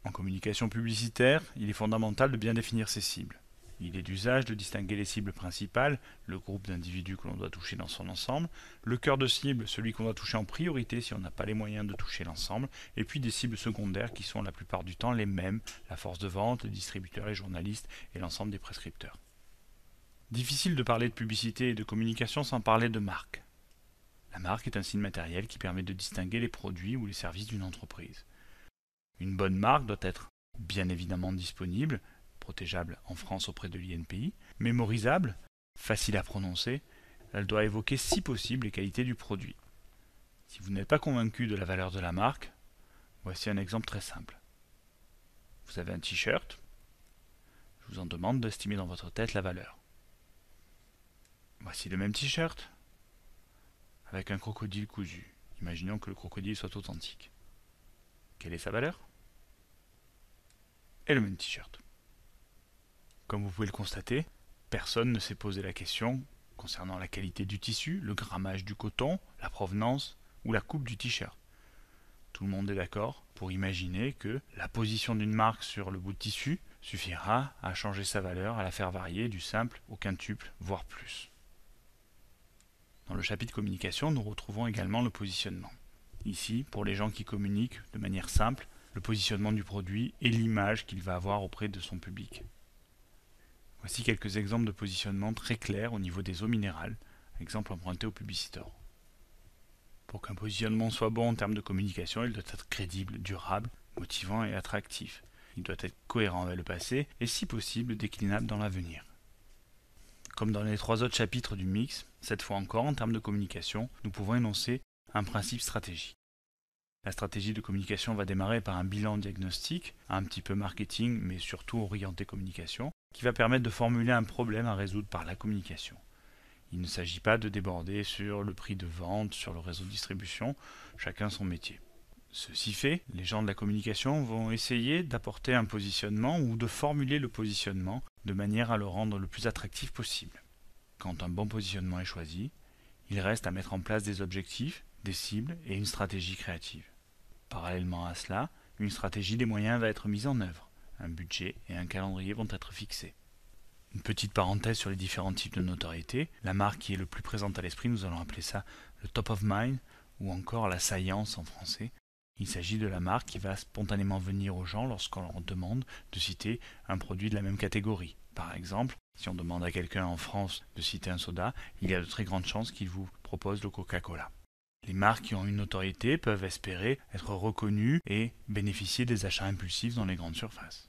En communication publicitaire, il est fondamental de bien définir ses cibles. Il est d'usage de distinguer les cibles principales, le groupe d'individus que l'on doit toucher dans son ensemble, le cœur de cible, celui qu'on doit toucher en priorité si on n'a pas les moyens de toucher l'ensemble, et puis des cibles secondaires qui sont la plupart du temps les mêmes, la force de vente, les distributeurs, les journalistes et l'ensemble des prescripteurs. Difficile de parler de publicité et de communication sans parler de marque. La marque est un signe matériel qui permet de distinguer les produits ou les services d'une entreprise. Une bonne marque doit être bien évidemment disponible, protégeable en France auprès de l'INPI, mémorisable, facile à prononcer, elle doit évoquer si possible les qualités du produit. Si vous n'êtes pas convaincu de la valeur de la marque, voici un exemple très simple. Vous avez un t-shirt, je vous en demande d'estimer dans votre tête la valeur. Voici le même t-shirt, avec un crocodile cousu. Imaginons que le crocodile soit authentique. Quelle est sa valeur? Et le même t-shirt. Comme vous pouvez le constater, personne ne s'est posé la question concernant la qualité du tissu, le grammage du coton, la provenance ou la coupe du t-shirt. Tout le monde est d'accord pour imaginer que la position d'une marque sur le bout de tissu suffira à changer sa valeur, à la faire varier du simple au quintuple, voire plus. Dans le chapitre communication, nous retrouvons également le positionnement. Ici, pour les gens qui communiquent de manière simple, le positionnement du produit et l'image qu'il va avoir auprès de son public. Voici quelques exemples de positionnement très clairs au niveau des eaux minérales, exemple emprunté au Publicitor. Pour qu'un positionnement soit bon en termes de communication, il doit être crédible, durable, motivant et attractif. Il doit être cohérent avec le passé et si possible déclinable dans l'avenir. Comme dans les 3 autres chapitres du mix, cette fois encore en termes de communication, nous pouvons énoncer un principe stratégique. La stratégie de communication va démarrer par un bilan diagnostique, un petit peu marketing, mais surtout orienté communication, qui va permettre de formuler un problème à résoudre par la communication. Il ne s'agit pas de déborder sur le prix de vente, sur le réseau de distribution, chacun son métier. Ceci fait, les gens de la communication vont essayer d'apporter un positionnement ou de formuler le positionnement de manière à le rendre le plus attractif possible. Quand un bon positionnement est choisi, il reste à mettre en place des objectifs, des cibles et une stratégie créative. Parallèlement à cela, une stratégie des moyens va être mise en œuvre. Un budget et un calendrier vont être fixés. Une petite parenthèse sur les différents types de notoriété. La marque qui est le plus présente à l'esprit, nous allons appeler ça le top of mind ou encore la saillance en français. Il s'agit de la marque qui va spontanément venir aux gens lorsqu'on leur demande de citer un produit de la même catégorie. Par exemple, si on demande à quelqu'un en France de citer un soda, il y a de très grandes chances qu'il vous propose le Coca-Cola. Les marques qui ont une notoriété peuvent espérer être reconnues et bénéficier des achats impulsifs dans les grandes surfaces.